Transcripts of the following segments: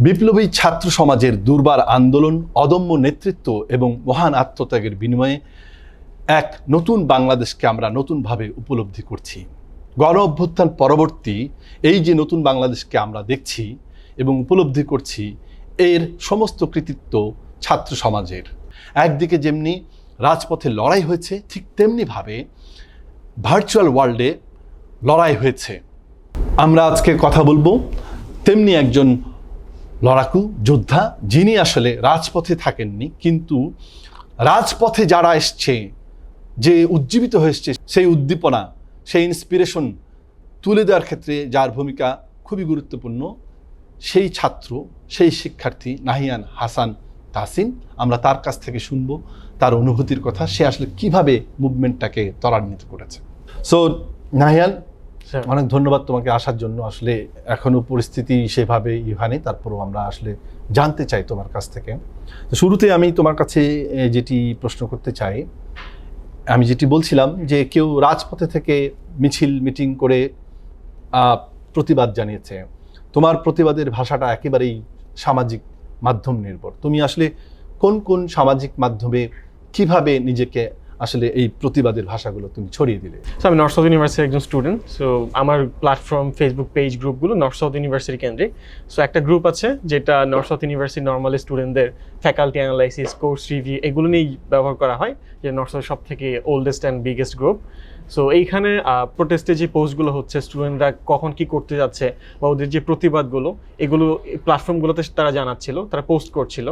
বিপ্লবী ছাত্র সমাজের দুর্বার আন্দোলন, অদম্য নেতৃত্ব এবং মহান আত্মত্যাগের বিনিময়ে এক নতুন বাংলাদেশকে আমরা নতুনভাবে উপলব্ধি করছি। গণ অভ্যুত্থান পরবর্তী এই যে নতুন বাংলাদেশকে আমরা দেখছি এবং উপলব্ধি করছি, এর সমস্ত কৃতিত্ব ছাত্র সমাজের। একদিকে যেমনি রাজপথে লড়াই হয়েছে, ঠিক তেমনিভাবে ভার্চুয়াল ওয়ার্ল্ডে লড়াই হয়েছে। আমরা আজকে কথা বলবো তেমনি একজন লড়াকু যোদ্ধা, যিনি আসলে রাজপথে থাকেননি, কিন্তু রাজপথে যারা এসছে, যে উজ্জীবিত হয়েছে, সেই উদ্দীপনা, সেই ইন্সপিরেশন তুলে দেওয়ার ক্ষেত্রে যার ভূমিকা খুবই গুরুত্বপূর্ণ, সেই ছাত্র, সেই শিক্ষার্থী নাহিয়ান হাসান তাহসিন। আমরা তার কাছ থেকে শুনবো তার অনুভূতির কথা, সে আসলে কিভাবে মুভমেন্টটাকে ত্বরান্বিত করেছে। সো নাহিয়ান, অনেক ধন্যবাদ তোমাকে আসার জন্য। আসলে এখনো পরিস্থিতি সেভাবে ইহানি, তারপরও আমরা আসলে জানতে চাই তোমার কাছ থেকে। শুরুতে আমি তোমার কাছে যেটি প্রশ্ন করতে চাই, আমি যেটি বলছিলাম যে কেউ রাজপথে থেকে মিছিল মিটিং করে প্রতিবাদ জানিয়েছে, তোমার প্রতিবাদের ভাষাটা একেবারেই সামাজিক মাধ্যম নির্ভর। তুমি আসলে কোন কোন সামাজিক মাধ্যমে কিভাবে নিজেকে আসলে এই প্রতিবাদের ভাষাগুলো তুমি ছড়িয়ে দিলে? আমি নর্থ সাউথ ইউনিভার্সিটির একজন স্টুডেন্ট। সো আমার প্ল্যাটফর্ম, ফেসবুক পেজ, গ্রুপগুলো নর্থ সাউথ ইউনিভার্সিটি কেন্দ্রিক। সো একটা গ্রুপ আছে যেটা নর্থ সাউথ ইউনিভার্সিটি নর্মালি স্টুডেন্টদের ফ্যাকাল্টি অ্যানালাইসিস, কোর্স রিভিউ এগুলো নিয়েই ব্যবহার করা হয়, যে নর্থ সাউথ সব থেকে oldest and biggest group. So এইখানে প্রোটেস্টে যে পোস্টগুলো হচ্ছে, স্টুডেন্টরা কখন কি করতে যাচ্ছে বা ওদের যে প্রতিবাদগুলো, এগুলো প্ল্যাটফর্মগুলোতে তারা জানাচ্ছিল, তারা পোস্ট করছিল।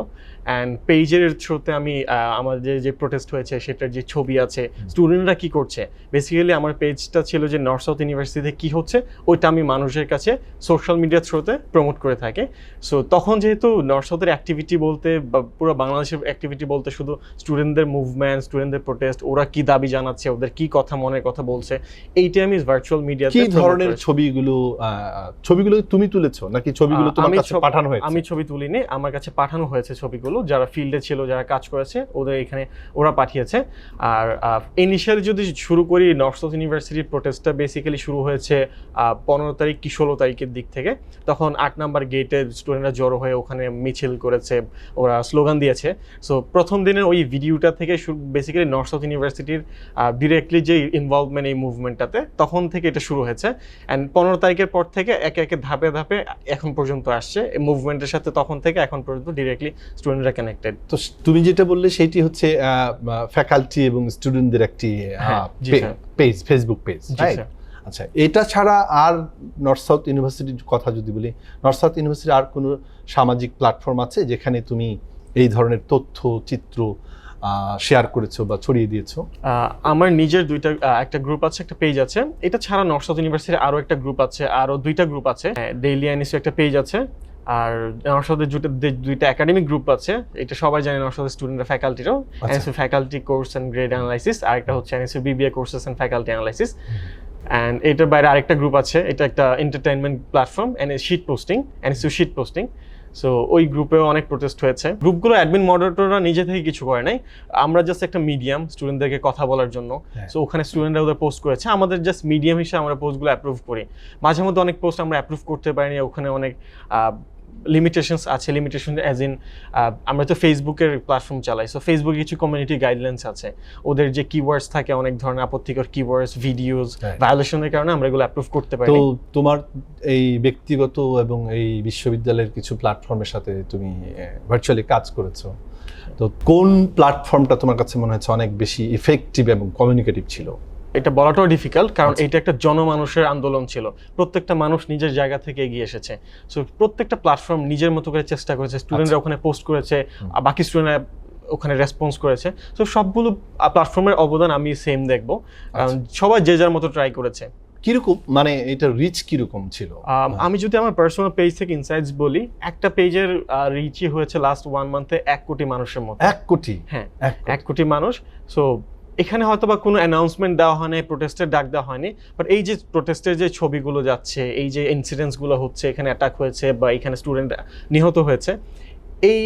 অ্যান্ড পেজের থ্রুতে আমি আমাদের যে প্রোটেস্ট হয়েছে সেটার যে ছবি আছে, স্টুডেন্টরা কি করছে, বেসিক্যালি আমার পেজটা ছিল যে নর্থ সাউথ ইউনিভার্সিটিতে কী হচ্ছে ওইটা আমি মানুষের কাছে সোশ্যাল মিডিয়ার থ্রুতে প্রমোট করে থাকি। সো তখন যেহেতু নর্থ সাউথের অ্যাক্টিভিটি বলতে বা পুরো বাংলাদেশের অ্যাক্টিভিটি বলতে শুধু স্টুডেন্টদের মুভমেন্ট, স্টুডেন্টদের প্রোটেস্ট, ওরা কি দাবি জানাচ্ছে, ওদের কি কথা মনের কথা বলছে, এইটা আমি ভার্চুয়াল মিডিয়াতে। কি ধরনের ছবিগুলো তুমি তুলেছো নাকি ছবিগুলো তোমার কাছে পাঠানো হয়েছে? আমি ছবি তুলিনি, আমার কাছে পাঠানো হয়েছে ছবিগুলো। যারা ফিল্ডে ছিল, যারা কাজ করেছে, ওদের এখানে ওরা পাঠিয়েছে। আর ইনিশিয়ালি যদি শুরু করি, নর্থ সাউথ ইউনিভার্সিটির প্রোটেস্টটা বেসিক্যালি শুরু হয়েছে 15 তারিখ কি 16 তারিখের দিক থেকে। তখন 8 নাম্বার গেটে স্টুডেন্টরা জড়ো হয়ে ওখানে মিছিল করেছে, ওরা স্লোগান দিয়েছে। সো প্রথম দিনের ওই ভিডিওটা থেকে বেসিক্যালি নর্থ সাউথ ইউনিভার্সিটির ডিরেক্টলি যে ইনভলভমেন্ট এই মুভমেন্টটাতে, তখন থেকে এটা শুরু হয়েছে। অ্যান্ড 15 তারিখের পর থেকে একে একে ধাপে ধাপে এখন পর্যন্ত আসছে এই মুভমেন্টের সাথে। তখন থেকে এখন পর্যন্ত ডিরেক্টলি স্টুডেন্টরা কানেক্টেড। তো তুমি যেটা বললে সেটি হচ্ছে ফ্যাকাল্টি এবং স্টুডেন্টদের একটি পেজ, ফেসবুক পেজ। আচ্ছা, এটা ছাড়া আর নর্থ সাউথ ইউনিভার্সিটির কথা যদি বলি, নর্থ সাউথ ইউনিভার্সিটির আর কোনো সামাজিক প্ল্যাটফর্ম আছে যেখানে তুমি এই ধরনের তথ্য, চিত্র শেয়ার করেছো বা ছড়িয়ে দিয়েছো? আমার নিজের একটা গ্রুপ আছে, একটা পেজ আছে। এটা ছাড়া নর্থ সাউথ ইউনিভার্সিটির আরো একটা গ্রুপ আছে, আরো 2টা গ্রুপ আছে। ডেইলি এনএসইউ একটা পেজ আছে, আর নর্থ সাউথের 2টা একাডেমিক গ্রুপ আছে। এটা সবাই জানে, নর্থ সাউথের স্টুডেন্টরা ফ্যাকাল্টিরও, NSU faculty course and grade analysis, আর একটা হচ্ছে NSU BBA courses and faculty analysis. And এটার বাইরে আরেকটা গ্রুপ আছে, এটা একটা entertainment platform, shit posting, NSU shit posting. So ওই গ্রুপেও অনেক প্রোটেস্ট হয়েছে। গ্রুপগুলো অ্যাডমিন মডারেটররা নিজে থেকে কিছু করে নাই, আমরা জাস্ট একটা মিডিয়াম স্টুডেন্টদেরকে কথা বলার জন্য। সো ওখানে স্টুডেন্টরা ওদের পোস্ট করেছে, আমাদের জাস্ট মিডিয়াম হিসেবে আমরা পোস্টগুলো অ্যাপ্রুভ করি। মাঝে মধ্যে অনেক পোস্ট আমরা অ্যাপ্রুভ করতে পারিনি, ওখানে অনেক লিমিটেশনস আছে। লিমিটেশন অ্যাজ ইন, আমরা তো ফেসবুকের প্ল্যাটফর্ম চালাই, সো ফেসবুকে কিছু কমিউনিটি গাইডলাইন্স আছে। ওদের যে কিওয়ার্ডস থাকে, অনেক ধরনের আপত্তিকর কিওয়ার্ডস, ভিডিওস ভায়োলেশনের কারণে আমরা এগুলো অ্যাপ্রুভ করতে পারি। তো তোমার এই ব্যক্তিগত এবং এই বিশ্ববিদ্যালয়ের কিছু প্ল্যাটফর্মের সাথে তুমি ভার্চুয়ালি কাজ করেছো, তো কোন প্ল্যাটফর্মটা তোমার কাছে মনে হচ্ছে অনেক বেশি ইফেক্টিভ এবং কমিউনিকেটিভ ছিল? এটা বলাটাও ডিফিকাল্ট, কারণ এটা একটা জনমানুষের আন্দোলন ছিল। প্রত্যেকটা মানুষ নিজের জায়গা থেকে এগিয়ে এসেছে। সো প্রত্যেকটা প্লাটফর্ম নিজের মতো করে চেষ্টা করেছে, স্টুডেন্টরা ওখানে পোস্ট করেছে, বাকি স্টুডেন্টরা ওখানে রেসপন্স করেছে। সো সবগুলো প্ল্যাটফর্মের অবদান আমি সেম দেখবো, কারণ সবাই যে যার মতো ট্রাই করেছে। কিরকম, মানে এটা রিচ কিরকম ছিল? আমি যদি আমার পার্সোনাল পেজ থেকে ইনসাইটস বলি, একটা পেজের রিচই হয়েছে লাস্ট 1 মান্থে 1 কোটি মানুষের মতো। 1 কোটি? হ্যাঁ, 1 কোটি মানুষ। সো এখানে হয়তো বা কোনো অ্যানাউন্সমেন্ট দেওয়া হয়নি, প্রোটেস্টের ডাক দেওয়া হয়নি, বাট এই যে প্রোটেস্টের যে ছবিগুলো যাচ্ছে, এই যে ইনসিডেন্টসগুলো হচ্ছে, এখানে অ্যাটাক হয়েছে বা এখানে স্টুডেন্ট নিহত হয়েছে, এই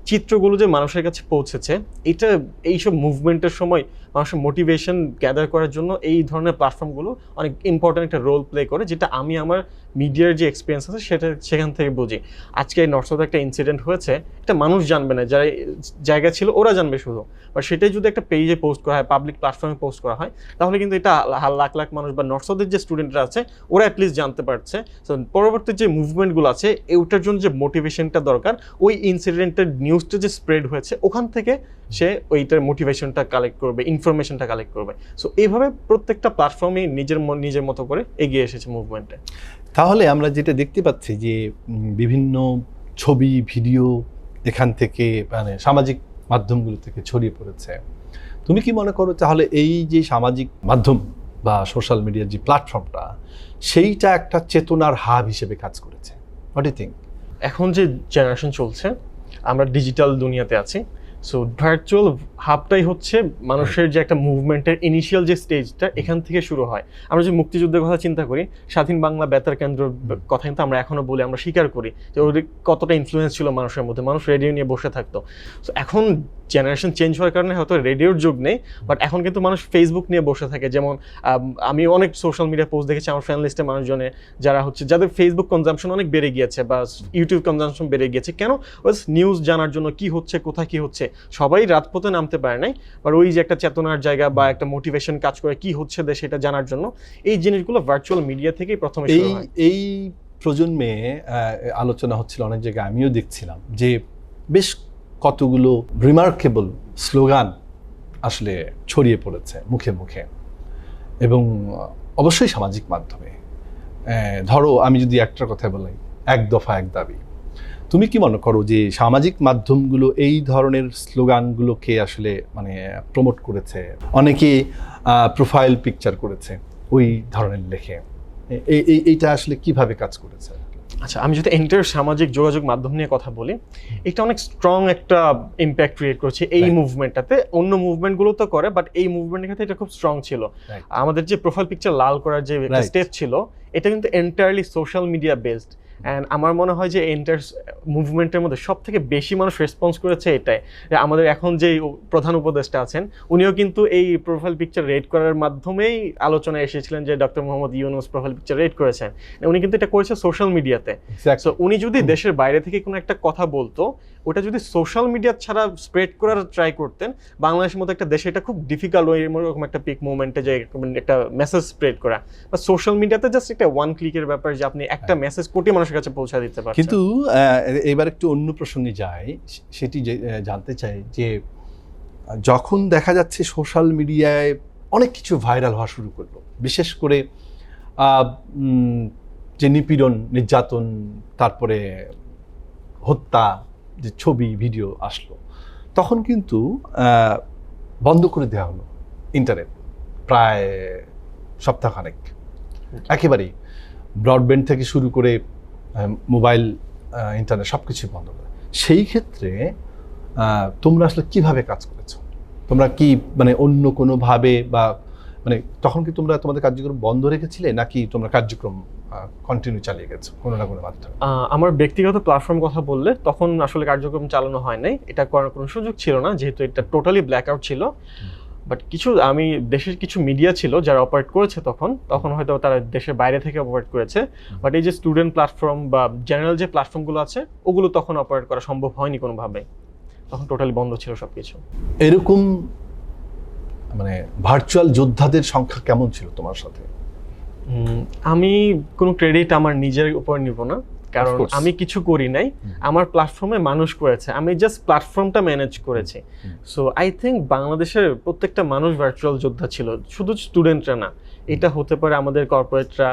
চিত্রগুলো যে মানুষের কাছে পৌঁছেছে, এইসব মুভমেন্টের সময় মানুষের মোটিভেশন গ্যাদার করার জন্য এই ধরনের প্ল্যাটফর্মগুলো অনেক ইম্পর্ট্যান্ট একটা রোল প্লে করে, যেটা আমি আমার মিডিয়ার যে এক্সপিরিয়েন্স আছে সেটা সেখান থেকে বুঝি। আজকে নর্থ সাউথে একটা ইনসিডেন্ট হয়েছে, এটা মানুষ জানবে না, যারা জায়গা ছিল ওরা জানবে শুধু, বাট সেটাই যদি একটা পেজে পোস্ট করা হয়, পাবলিক প্ল্যাটফর্মে পোস্ট করা হয়, তাহলে কিন্তু এটা লাখ লাখ মানুষ বা নর্থ সাউথের যে স্টুডেন্টরা আছে ওরা অ্যাটলিস্ট জানতে পারছে। সো পরবর্তী যে মুভমেন্টগুলো আছে ওটার জন্য যে মোটিভেশনটা দরকার, ওই ইনসিডেন্টের নিউজটা যে স্প্রেড হয়েছে ওখান থেকে সে ওইটার মোটিভেশনটা কালেক্ট করবে, ইনফরমেশনটা কালেক্ট করবে। সো এইভাবে প্রত্যেকটা প্ল্যাটফর্মে নিজের মতো করে এগিয়ে এসেছে মুভমেন্টে। তাহলে আমরা যেটা দেখতে পাচ্ছি যে বিভিন্ন ছবি ভিডিও এখান থেকে মানে সামাজিক মাধ্যমগুলো থেকে ছড়িয়ে পড়েছে। তুমি কি মনে করো তাহলে এই যে সামাজিক মাধ্যম বা সোশ্যাল মিডিয়ার যে প্ল্যাটফর্মটা, সেইটা একটা চেতনার হাব হিসেবে কাজ করেছে? What do think? এখন যে জেনারেশন চলছে, আমরা ডিজিটাল দুনিয়াতে আছি, সো ভার্চুয়াল হাবটাই হচ্ছে মানুষের যে একটা মুভমেন্টের ইনিশিয়াল যে স্টেজটা এখান থেকে শুরু হয়। আমরা যে মুক্তিযুদ্ধের কথা চিন্তা করি, স্বাধীন বাংলা বেতার কেন্দ্র কথা কিন্তু আমরা এখনো বলি, আমরা স্বীকার করি যে ওর কতটা ইনফ্লুয়েন্স ছিল মানুষের মধ্যে, মানুষ রেডিও নিয়ে বসে থাকতো। সো এখন জেনারেশন চেঞ্জ হওয়ার কারণে হয়তো রেডিওর যুগ নেই, বাট এখন কিন্তু মানুষ ফেসবুক নিয়ে বসে থাকে। যেমন আমি অনেক সোশ্যাল মিডিয়া পোস্ট দেখেছি আমার ফ্রেন্ড লিস্টে মানুষজনে যারা হচ্ছে যাদের ফেসবুক কনজাম্পশন অনেক বেড়ে গিয়েছে বা ইউটিউব কনজাম্পশন বেড়ে গিয়েছে। কেন? নিউজ জানার জন্য, কি হচ্ছে কোথায় কি হচ্ছে। সবাই রাজপথে নামতে পারে নাই, বাট ওই যে একটা চেতনার জায়গা বা একটা মোটিভেশন কাজ করে কি হচ্ছে দেশে এটা জানার জন্য, এই জিনিসগুলো ভার্চুয়াল মিডিয়া থেকেই প্রথমে শুরু হয়। এই প্রজন্মে আলোচনা হচ্ছিল অনেক জায়গায়, আমিও দেখছিলাম যে বেশ কতগুলো রিমার্কেবল স্লোগান আসলে ছড়িয়ে পড়েছে মুখে মুখে, এবং অবশ্যই সামাজিক মাধ্যমে। ধরো আমি যদি একটা কথা বলি, এক দফা এক দাবি, তুমি কি মনে করো যে সামাজিক মাধ্যমগুলো এই ধরনের স্লোগানগুলোকে আসলে মানে প্রমোট করেছে? অনেকে প্রোফাইল পিকচার করেছে ওই ধরনের লেখে, এইটা আসলে কিভাবে কাজ করেছে? আচ্ছা, আমি যদি এন্টার সামাজিক যোগাযোগ মাধ্যম নিয়ে কথা বলি, এটা অনেক স্ট্রং একটা ইম্প্যাক্ট ক্রিয়েট করছে এই মুভমেন্টটাতে। অন্য মুভমেন্টগুলো তো করে, বাট এই মুভমেন্টের ক্ষেত্রে এটা খুব স্ট্রং ছিল। আমাদের যে প্রোফাইল পিকচার লাল করার যে একটা স্টেপ ছিল, এটা কিন্তু entirely social media based. And আমার মনে হয় যে এন্টার মুভমেন্টের মধ্যে সব থেকে বেশি মানুষ রেসপন্স করেছে এটাই, যে আমাদের এখন যে প্রধান উপদেষ্টা আছেন উনিও কিন্তু এই প্রোফাইল পিকচার রেড করার মাধ্যমেই আলোচনায় এসেছিলেন যে doctor Mohammad Yunus profile picture red করেছেন। উনি কিন্তু এটা করেছে সোশ্যাল মিডিয়াতে। সো উনি যদি দেশের বাইরে থেকে কোনো একটা কথা বলতো, ওটা যদি সোশ্যাল মিডিয়া ছাড়া স্প্রেড করার ট্রাই করতেন, বাংলাদেশের মতো একটা দেশে এটা খুব ডিফিকাল্ট এরকম একটা পিক মুভমেন্টে যে একটা মেসেজ স্প্রেড করা। বা সোশ্যাল মিডিয়াতে জাস্ট একটা ওয়ান ক্লিকের ব্যাপার যে আপনি একটা মেসেজ কোটি মানুষের কাছে পৌঁছে দিতে পারছেন। কিন্তু এবার একটু অন্য প্রসঙ্গে যাই, সেটি জানতে চাই যে যখন দেখা যাচ্ছে সোশ্যাল মিডিয়ায় অনেক কিছু ভাইরাল হওয়া শুরু করলো, বিশেষ করে যে নিপীড়ন, নির্যাতন, তারপরে হত্যা যে ছবি ভিডিও আসলো, তখন কিন্তু বন্ধ করে দেওয়া হলো ইন্টারনেট প্রায় সপ্তাহখানেক, একেবারেই ব্রডব্যান্ড থেকে শুরু করে মোবাইল, ইন্টারনেট সব কিছু বন্ধ করে। সেই ক্ষেত্রে তোমরা আসলে কিভাবে কাজ করেছো? তোমরা কি মানে অন্য কোনোভাবে বা মানে তখন কি তোমরা তোমাদের কার্যক্রম বন্ধ রেখেছিলে, নাকি তোমরা কার্যক্রম কন্টিনিউ চালিয়ে গেছো কোনো না কোনো মাধ্যমে? আমার ব্যক্তিগত প্ল্যাটফর্ম কথা বললে তখন আসলে কার্যক্রম চালানো হয় নাই, এটা করার কোনো সুযোগ ছিল না, যেহেতু এটা টোটালি ব্ল্যাক আউট ছিল। বাট আমি দেশের কিছু মিডিয়া ছিল যারা অপারেট করেছে তখন হয়তো তারা দেশের বাইরে থেকে অপারেট করেছে, বাট এই যে স্টুডেন্ট প্ল্যাটফর্ম বা জেনারেল যে প্ল্যাটফর্মগুলো আছে ওগুলো তখন অপারেট করা সম্ভব হয়নি কোনোভাবে, তখন টোটালি বন্ধ ছিল সবকিছু। এরকম মানে ভার্চুয়াল যোদ্ধাদের সংখ্যা কেমন ছিল তোমার সাথে? আমি কোনো ক্রেডিট আমার নিজের উপর নিব না, কারণ আমি কিছু করি নাই, আমার প্ল্যাটফর্মে মানুষ করেছে, আমি জাস্ট প্ল্যাটফর্মটা ম্যানেজ করেছি। সো আই থিঙ্ক বাংলাদেশের প্রত্যেকটা মানুষ ভার্চুয়াল যোদ্ধা ছিল, শুধু স্টুডেন্টরা না, এটা হতে পারে আমাদের কর্পোরেটরা,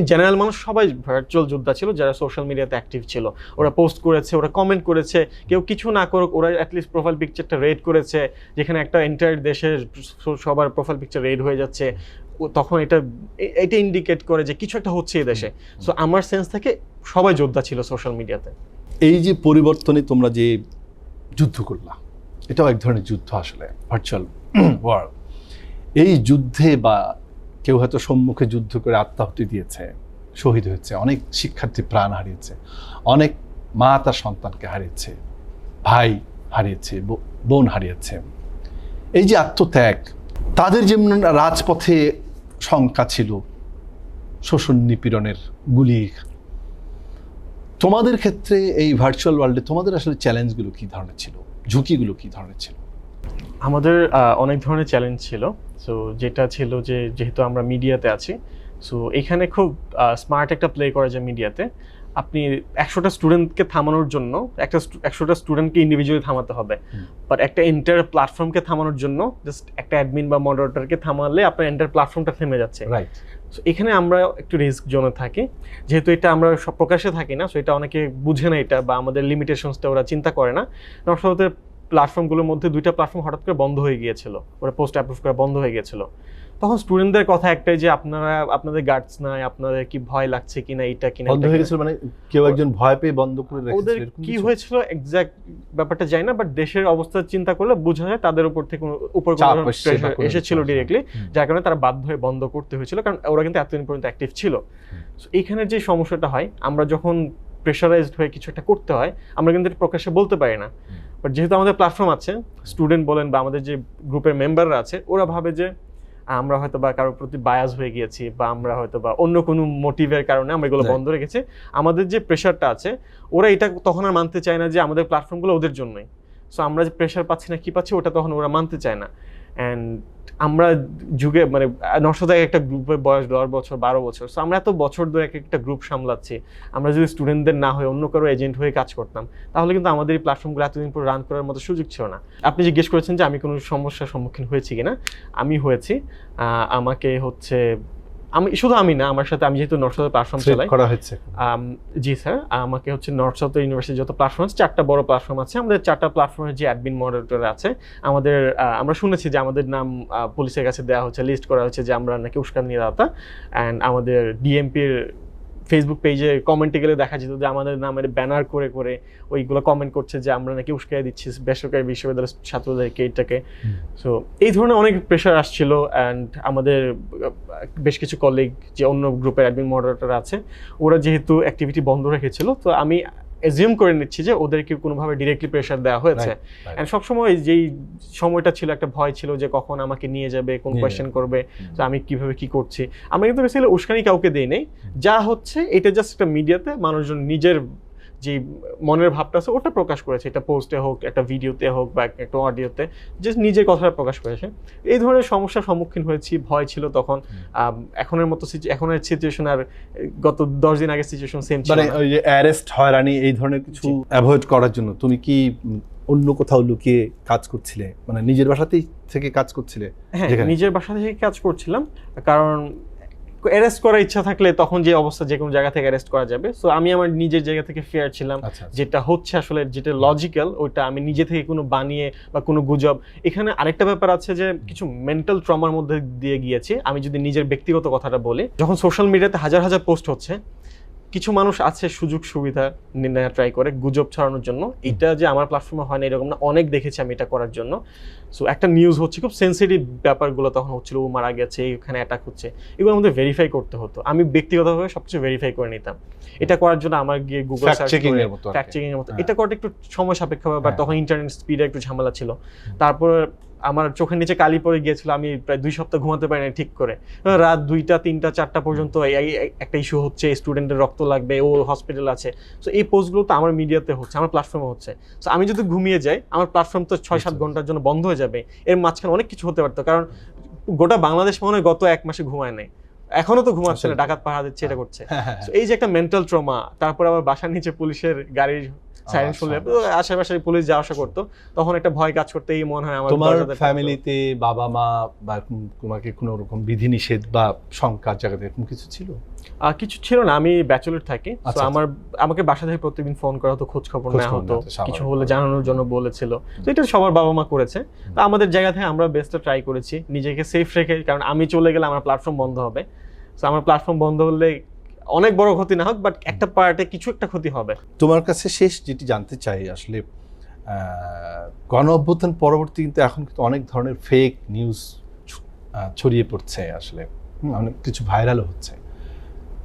জেনারেল মানুষ সবাই ভার্চুয়াল যোদ্ধা ছিল যারা সোশ্যাল মিডিয়াতে অ্যাক্টিভ ছিল। ওরা পোস্ট করেছে, ওরা কমেন্ট করেছে, কেউ কিছু না করুক ওরা অ্যাটলিস্ট প্রোফাইল পিকচারটা রেড করেছে, যেখানে একটা এন্টায়ার দেশের সবার প্রোফাইল পিকচার রেড হয়ে যাচ্ছে, তখন এটা ইন্ডিকেট করে যে কিছু একটা হচ্ছে এই দেশে। সো আমার সেন্স থেকে সবাই যোদ্ধা ছিল সোশ্যাল মিডিয়াতে। এই যে পরিবর্তনে তোমরা যে যুদ্ধ করলা, এটাও এক ধরনের যুদ্ধ আসলে, ভার্চুয়াল ওয়ার্ল্ড। এই যুদ্ধে বা কেউ হয়তো সম্মুখে যুদ্ধ করে আত্মাহুতি দিয়েছে, শহীদ হয়েছে, অনেক শিক্ষার্থী প্রাণ হারিয়েছে, অনেক মা তার সন্তানকে হারিয়েছে, ভাই হারিয়েছে, বোন হারিয়েছে। এই যে আত্মত্যাগ, তাদের যেমন রাজপথে শঙ্কা ছিল, শোষণ নিপীড়নের গুলি, তোমাদের ক্ষেত্রে এই ভার্চুয়াল ওয়ার্ল্ডে তোমাদের আসলে চ্যালেঞ্জগুলো কী ধরনের ছিল, ঝুঁকিগুলো কী ধরনের ছিল? আমাদের অনেক ধরনের চ্যালেঞ্জ ছিল। সো যেটা ছিল যে যেহেতু আমরা মিডিয়াতে আছি, সো এখানে খুব স্মার্ট একটা প্লে করা যায় মিডিয়াতে। আপনি 100টা স্টুডেন্টকে থামানোর জন্য 100টা স্টুডেন্টকে ইন্ডিভিজুয়ালি থামাতে হবে, বাট একটা এন্টার প্ল্যাটফর্মকে থামানোর জন্য জাস্ট একটা অ্যাডমিন বা মডারেটরকে থামালে আপনার এন্টার প্ল্যাটফর্মটা থেমে যাচ্ছে। রাইট। সো এখানে আমরা একটু রিস্ক জোনে থাকি, যেহেতু এটা আমরা সব প্রকাশ্যে থাকি না, সো এটা অনেকে বুঝে না এটা, বা আমাদের লিমিটেশনসটা ওরা চিন্তা করে না। নর্থসাউথের প্ল্যাটফর্মগুলোর মধ্যে 2টা প্ল্যাটফর্ম হঠাৎ করে বন্ধ হয়ে গিয়েছিল, ওরা পোস্ট অ্যাপ্রুভ করা বন্ধ হয়ে গিয়েছিল। তখন স্টুডেন্টদের কথা একটাই যে আপনাদের গার্ডস নাই, আপনাদের কি ভয় লাগছে কিনা, এটা কিনা বন্ধ হয়ে গেছিল মানে কেউ একজন ভয় পেয়ে বন্ধ করে রেখেছিল, ওদের কি হয়েছিল এক্সাক্ট ব্যাপারটা জানি না, বাট দেশের অবস্থা চিন্তা করলে বোঝা যায় তাদের উপর থেকে উপর কোনো প্রেশার এসেছিল ডিরেক্টলি, যার কারণে তারা বাধ্য হয়ে বন্ধ করতে হয়েছিল, কারণ ওরা কিন্তু এতদিন পর্যন্ত অ্যাক্টিভ ছিল। সো এইখানে যে সমস্যাটা হয়, আমরা যখন প্রেশারাইজড হয়ে কিছু একটা করতে হয়, আমরা কিন্তু এটা প্রকাশ্যে বলতে পারি না। বাট যেহেতু আমাদের প্ল্যাটফর্ম আছে, স্টুডেন্ট বলেন বা আমাদের যে গ্রুপের মেম্বাররা আছে, ওরা ভাবে যে আমরা হয়তো বা কারোর প্রতি বায়াস হয়ে গিয়েছি, বা আমরা হয়তো বা অন্য কোনো মোটিভের কারণে আমরা এগুলো বন্ধ রেখেছি। আমাদের যে প্রেশারটা আছে, ওরা এটা তখন আর মানতে চায় না যে আমাদের প্ল্যাটফর্মগুলো ওদের জন্যই। সো আমরা যে প্রেশার পাচ্ছি না কি পাচ্ছি, ওটা তখন ওরা মানতে চায় না। অ্যান্ড আমরা যুগে মানে নর্থসাউথে একটা গ্রুপের বয়স 10 বছর 12 বছর, সো আমরা এত বছর ধরে একটা গ্রুপ সামলাচ্ছি। আমরা যদি স্টুডেন্টদের না হয়ে অন্য কারো এজেন্ট হয়ে কাজ করতাম, তাহলে কিন্তু আমাদের এই প্ল্যাটফর্মগুলো এতদিন পর রান করার মতো সুযোগ ছিল না। আপনি জিজ্ঞেস করেছেন যে আমি কোনো সমস্যার সম্মুখীন হয়েছি কিনা, আমি হয়েছি। আমাকে হচ্ছে আমি না, আমার সাথে, আমি যেহেতু নর্থ সাউথ প্ল্যাটফর্ম চালাই করা হয়েছে। জি স্যার, আমাকে হচ্ছে নর্থ সাউথ ইউনিভার্সিটি যত প্ল্যাটফর্ম আছে, 4টা বড় প্ল্যাটফর্ম আছে, আমাদের 4টা প্ল্যাটফর্মের যে অ্যাডমিন মডারেটর আছে, আমরা শুনেছি যে আমাদের নাম পুলিশের কাছে দেওয়া হচ্ছে, লিস্ট করা হচ্ছে যে আমরা নাকি উস্কানিদাতা। অ্যান্ড আমাদের ডিএমপির ফেসবুক পেজে কমেন্টে গেলে দেখা যেত যে আমাদের নামের ব্যানার করে করে ওইগুলো কমেন্ট করছে যে আমরা নাকি উস্কাই দিচ্ছি বেসরকারি বিশ্ববিদ্যালয়ের ছাত্রদেরকে এটাকে। সো এই ধরনের অনেক প্রেশার আসছিল। অ্যান্ড আমাদের বেশ কিছু কলিগ যে অন্য গ্রুপের অ্যাডমিন মডারেটর আছে, ওরা যেহেতু অ্যাক্টিভিটি বন্ধ রেখেছিল, তো আমি এজিউম করে নিচ্ছি যে ওদেরকে কোনোভাবে ডিরেক্টলি প্রেশার দেওয়া হয়েছে। এন্ড সবসময় যেই সময়টা ছিল, একটা ভয় ছিল যে কখন আমাকে নিয়ে যাবে, কোন কোয়েশ্চেন করবে, তো আমি কিভাবে কি করছি। আমরা কিন্তু বেসিক্যালি উস্কানি কাউকে দেই নাই, যা হচ্ছে এটা জাস্ট একটা মিডিয়াতে মানুষজন নিজের যে মনের ভাবটা আছে ওটা প্রকাশ করেছে, এটা পোস্টে হোক, একটা ভিডিওতে হোক, বা একটা অডিওতে, জাস্ট নিজের কথাটা প্রকাশ করেছে। এই ধরনের সমস্যার সম্মুখীন হয়েছি, ভয় ছিল তখন। এখনের সিচুয়েশন আর গত 10 দিন আগের সিচুয়েশন সেম ছিল। মানে ওই যে অ্যারেস্ট হয়রানি এই ধরনের কিছু অ্যাভয়েড করার জন্য তুমি কি অন্য কোথাও লুকিয়ে কাজ করছিলে, মানে নিজের বাসাতেই থেকে কাজ করছিলে? হ্যাঁ, নিজের বাসা থেকে কাজ করছিলাম, কারণ অ্যারেস্ট করার ইচ্ছা থাকলে তখন যে অবস্থা যে কোনো জায়গা থেকে অ্যারেস্ট করা যাবে। সো আমি আমার নিজের জায়গা থেকে ফেয়ার ছিলাম, যেটা হচ্ছে আসলে যেটা লজিক্যাল, ওইটা আমি নিজে থেকে কোনো বানিয়ে বা কোনো গুজব। এখানে আরেকটা ব্যাপার আছে যে কিছু মেন্টাল ট্রমার মধ্যে দিয়ে গিয়েছি। আমি যদি নিজের ব্যক্তিগত কথাটা বলি, যখন সোশ্যাল মিডিয়াতে হাজার হাজার পোস্ট হচ্ছে, কিছু মানুষ আছে সুযোগ সুবিধা নেওয়া ট্রাই করে গুজব ছড়ানোর জন্য। এটা যে আমার প্ল্যাটফর্মে হয় না এরকম না, অনেক দেখেছি আমি এটা করার জন্য। সো একটা নিউজ হচ্ছে, খুব সেন্সিটিভ ব্যাপারগুলো তখন হচ্ছিল, ও মারা গেছে, এখানে অ্যাটাক হচ্ছে, এগুলো আমাদের ভেরিফাই করতে হতো। আমি ব্যক্তিগতভাবে সবকিছু ভেরিফাই করে নিতাম। এটা করার জন্য আমার গিয়ে গুগল সার্চ করে ফ্যাক্ট চেকিং এর মতো, এটা করাটা একটু সময় সাপেক্ষ ব্যাপার, তখন ইন্টারনেট স্পিডে একটু ঝামেলা ছিল। তারপর আমার চোখের নিচে কালি পড়ে গিয়েছিল, আমি প্রায় 2 সপ্তাহ ঘুমাতে পারি না ঠিক করে। রাত 2টা 3টা 4টা পর্যন্ত একটা ইস্যু হচ্ছে, স্টুডেন্টের রক্ত লাগবে, ও হসপিটাল আছে। সো এই পোস্টগুলো তো আমার মিডিয়াতে হচ্ছে, আমার প্ল্যাটফর্মে হচ্ছে। সো আমি যদি ঘুমিয়ে যাই, আমার প্ল্যাটফর্ম তো 6-7 ঘন্টার জন্য বন্ধ হয়ে যাবে। এর মাঝখানে অনেক কিছু হতে পারতো, কারণ গোটা বাংলাদেশ মনে হয় গত 1 মাসে ঘুমায় নাই, এখনো তো ঘুমাচ্ছে না, ডাকাত পাহারা দিচ্ছে, এটা করছে। এই যে একটা মেন্টাল ট্রমা। তারপর আবার বাসার নিচে পুলিশের গাড়ির সাইরেন শুনলে আশেপাশে পুলিশ যাওয়া আসা করতো, তখন একটা ভয় কাজ করতে। এই মনে হয় আমার তোমার ফ্যামিলিতে বাবা মা বা তোমাকে কোনো রকম বিধিনিষেধ বা শঙ্কা জায়গাতে এরকম কিছু ছিল? কিছু ছিল না, আমি ব্যাচেলর থাকি। তো আমাকে বাসা থেকে প্রতিদিন ফোন করা হতো, খোঁজ খবর নেওয়া হতো, কিছু হলে জানানোর জন্য বলেছিল। তো এটা সবার বাবা মা করেছে। তো আমাদের জায়গা থেকে আমরা বেস্টটা ট্রাই করেছি, নিজেকে সেফ রেখে, কারণ আমি চলে গেলে আমার প্ল্যাটফর্ম বন্ধ হবে। তো আমার প্ল্যাটফর্ম বন্ধ হলে অনেক বড় ক্ষতি না হোক, বাট একটা পার্টে কিছু একটা ক্ষতি হবে। তোমার কাছে শেষ যেটি জানতে চাই, আসলে গণ অভ্যুত্থান পরবর্তী কিন্তু এখন কিন্তু অনেক ধরনের ফেক নিউজ ছড়িয়ে পড়ছে, আসলে অনেক কিছু ভাইরালও হচ্ছে।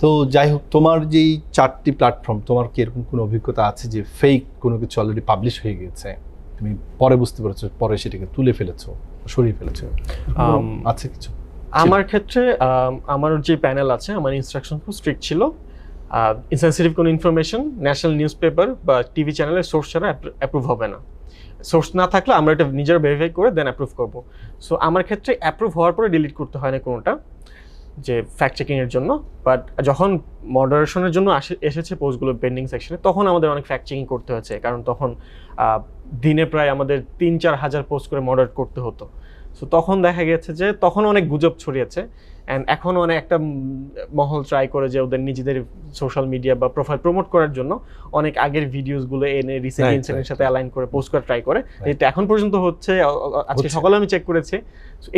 তো যাই হোক, তোমার যেই 4টি প্ল্যাটফর্ম, তোমার কি এরকম কোনো অভিজ্ঞতা আছে যে ফেক কোনো কিছু অলরেডি পাবলিশ হয়ে গেছে, তুমি পরে বুঝতে পেরেছো, পরে সেটাকে তুলে ফেলেছো? সরিয়ে ফেলেছো? আছে কিছু? আমার ক্ষেত্রে আমার যে প্যানেল আছে, আমার ইনস্ট্রাকশন খুব স্ট্রিক্ট ছিল। ইনসেনসিটিভ কোনো ইনফরমেশন ন্যাশনাল নিউজ পেপার বা টিভি চ্যানেলের সোর্স ছাড়া অ্যাপ্রুভ হবে না। সোর্স না থাকলে আমরা এটা নিজেরা ভেরিফাই করে দেন অ্যাপ্রুভ করব। সো আমার ক্ষেত্রে অ্যাপ্রুভ হওয়ার পরে ডিলিট করতে হয় না কোনোটা, যে ফ্যাক্ট চেকিংয়ের জন্য। বাট যখন মডারেশনের জন্য এসেছে পোস্টগুলো পেন্ডিং সেকশনে, তখন আমাদের অনেক ফ্যাক্ট চেকিং করতে হয়েছে, কারণ তখন দিনে প্রায় আমাদের 3-4 হাজার পোস্ট করে মডারেট করতে হতো। সো তখন দেখা গেছে যে তখন অনেক গুজব ছড়িয়েছে, অ্যান্ড এখন অনেক একটা মহল ট্রাই করে যে ওদের নিজেদের সোশ্যাল মিডিয়া বা প্রোফাইল প্রমোট করার জন্য অনেক আগের ভিডিওসগুলো এনে রিসেন্ট ইনসিডেন্টের সাথে অ্যালাইন করে পোস্ট করে ট্রাই করে। এটা এখন পর্যন্ত হচ্ছে, আজকে সকালে আমি চেক করেছি।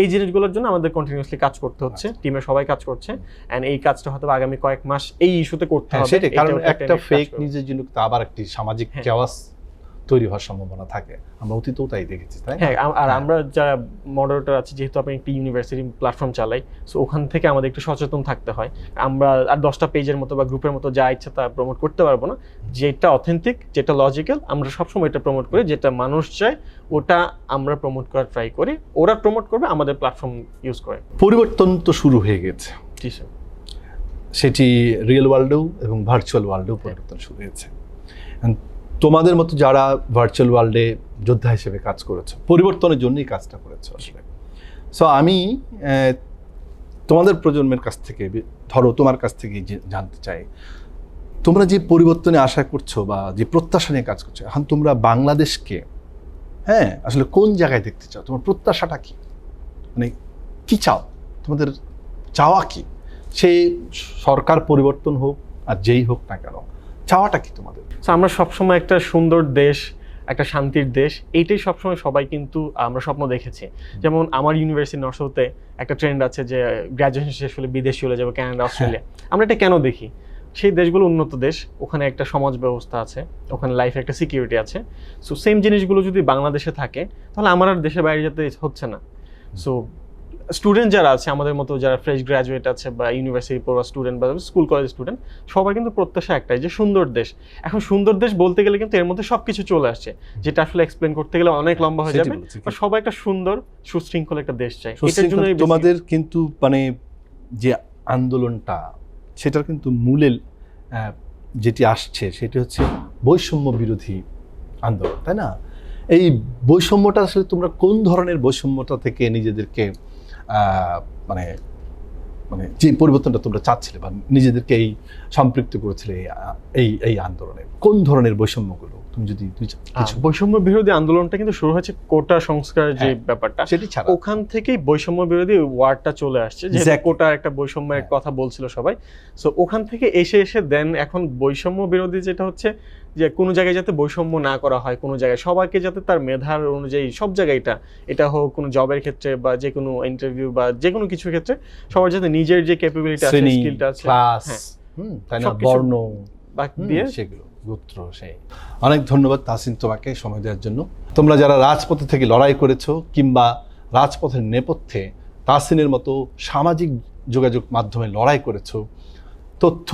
এই জিনিসগুলোর জন্য আমাদের কন্টিনিউয়াসলি কাজ করতে হচ্ছে, টিমের সবাই কাজ করছে, অ্যান্ড এই কাজটা হয়তো আগামী কয়েক মাস এই ইস্যুতে করতে হবে। সেটাই, কারণ একটা ফেক নিউজের জন্য আবার একটি সামাজিক কেওয়াস তৈরি হওয়ার সম্ভাবনা থাকে। আমরা অতীতেও তাই দেখেছি, তাই? হ্যাঁ, আর আমরা যারা মডারেটর আছি, যেহেতু আপনি একটি ইউনিভার্সিটি প্ল্যাটফর্ম চালাই, সো ওখান থেকে আমাদের একটু সচেতন থাকতে হয়। আমরা আর 10টা পেজের মতো বা গ্রুপের মতো যা ইচ্ছা তা প্রমোট করতে পারবো না। যেটা অথেন্টিক, যেটা লজিক্যাল, আমরা সবসময় এটা প্রমোট করি। যেটা মানুষ চায় ওটা আমরা প্রমোট করার ট্রাই করি। ওরা প্রমোট করবে আমাদের প্ল্যাটফর্ম ইউজ করে। পরিবর্তন তো শুরু হয়ে গেছে, জি স্যার। সেটি রিয়েল ওয়ার্ল্ডেও এবং ভার্চুয়াল ওয়ার্ল্ডেও পরিবর্তন শুরু হয়েছে। তোমাদের মতো যারা ভার্চুয়াল ওয়ার্ল্ডে যোদ্ধা হিসেবে কাজ করেছো, পরিবর্তনের জন্যই কাজটা করেছো আসলে। সো আমি তোমাদের প্রজন্মের কাছ থেকে, ধরো তোমার কাছ থেকে জানতে চাই, তোমরা যে পরিবর্তনে আশা করছো বা যে প্রত্যাশা নিয়ে কাজ করছো, এখন তোমরা বাংলাদেশকে আসলে কোন জায়গায় দেখতে চাও? তোমার প্রত্যাশাটা কি? মানে কি চাও? তোমাদের চাওয়া কি? সে সরকার পরিবর্তন হোক আর যেই হোক না কেন, চাওয়াটা কি তোমাদের? আমরা সবসময় একটা সুন্দর দেশ, একটা শান্তির দেশ, এইটাই সবসময় সবাই কিন্তু আমরা স্বপ্ন দেখেছি। যেমন আমার ইউনিভার্সিটি নরসিংদীতে একটা ট্রেন্ড আছে যে গ্র্যাজুয়েশন শেষ হলে বিদেশ চলে যাবে, কানাডা, অস্ট্রেলিয়া। আমরা এটা কেন দেখি? সেই দেশগুলো উন্নত দেশ, ওখানে একটা সমাজ ব্যবস্থা আছে, ওখানে লাইফে একটা সিকিউরিটি আছে। সো সেম জিনিসগুলো যদি বাংলাদেশে থাকে, তাহলে আমার আর দেশের বাইরে যেতে হচ্ছে না। সো স্টুডেন্ট যারা আছে আমাদের মতো, যারা ফ্রেশ গ্র্যাজুয়েট আছে বা ইউনিভার্সিটি পড়া স্টুডেন্ট বা স্কুল কলেজ স্টুডেন্ট, সবার কিন্তু প্রত্যাশা একটাই, যে সুন্দর দেশ। এখন সুন্দর দেশ বলতে গেলে কিন্তু এর মধ্যে সবকিছু চলে আসছে, যেটা আসলে এক্সপ্লেন করতে গেলে অনেক লম্বা হয়ে যাবে। সবাই একটা সুন্দর সুশৃঙ্খল একটা দেশ চাই। এটার জন্য তোমাদের কিন্তু মানে যে আন্দোলনটা, সেটার কিন্তু মূলে যেটি আসছে সেটি হচ্ছে বৈষম্য বিরোধী আন্দোলন, তাই না? এই বৈষম্যটা আসলে তোমরা কোন ধরনের বৈষম্যটা থেকে নিজেদেরকে মানে মানে যে পরিবর্তনটা তোমরা চাচ্ছিলে বা নিজেদেরকে এই সম্পৃক্ত করেছিলে এই আন্দোলনে, কোন ধরনের বৈষম্যগুলো তুমি যদি বৈষম্য বিরোধী আন্দোলনটা কিন্তু শুরু হয়েছে কোটা সংস্কারের যে ব্যাপারটা, সেটি ছাড়া ওখান থেকেই বৈষম্য বিরোধী ওয়ার্ডটা চলে আসছে, যে কোটার একটা বৈষম্যের কথা বলছিল সবাই। সো ওখান থেকে এসে দেন এখন বৈষম্য বিরোধী যেটা হচ্ছে যে কোনো জায়গায় যাতে বৈষম্য না করা হয়, কোনো জায়গায় সবাইকে যাতে তার মেধার অনুযায়ী সব জায়গায় এটা হোক, কোনো জবের ক্ষেত্রে বা যে কোনো ইন্টারভিউ বা যে কোনো কিছুর ক্ষেত্রে সবার যাতে নিজের যে ক্যাপাবিলিটি আছে, স্কিলটা আছে, ক্লাস, তাই না, বর্ণ দিয়ে সেগুলো গোত্র। সেই অনেক ধন্যবাদ তাহসিন তোমাকে সময় দেওয়ার জন্য। তোমরা যারা রাজপথে থেকে লড়াই করেছো কিংবা রাজপথের নেপথ্যে তাহসিনের মতো সামাজিক যোগাযোগ মাধ্যমে লড়াই করেছো, তথ্য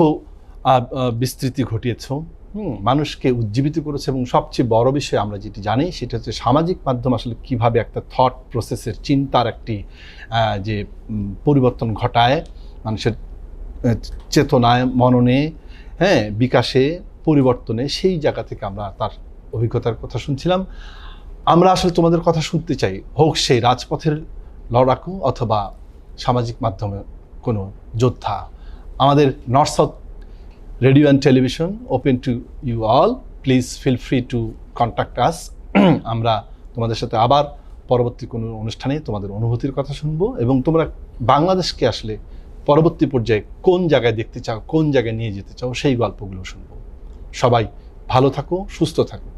বিস্তৃতি ঘটিয়েছো, মানুষকে উজ্জীবিত করেছে, এবং সবচেয়ে বড় বিষয় আমরা যেটি জানি সেটা হচ্ছে সামাজিক মাধ্যম আসলে কিভাবে একটা থট প্রসেসের, চিন্তার একটি যে পরিবর্তন ঘটায় মানুষের চেতনায়, মননে, বিকাশে, পরিবর্তনে, সেই জায়গা থেকে আমরা তার অভিজ্ঞতার কথা শুনছিলাম। আমরা আসলে তোমাদের কথা শুনতে চাই, হোক সেই রাজপথের লড়াকু অথবা সামাজিক মাধ্যমে কোনো যোদ্ধা। আমাদের north south radio and television open to you all, please feel free to contact us. আমরা তোমাদের সাথে আবার পরবর্তী কোনো অনুষ্ঠানে তোমাদের অনুভূতির কথা শুনবো, এবং তোমরা বাংলাদেশকে আসলে পরবর্তী পর্যায়ে কোন জায়গায় দেখতে চাও, কোন জায়গায় নিয়ে যেতে চাও, সেই গল্পগুলো শুনবো। সবাই ভালো থাকো, সুস্থ থাকো।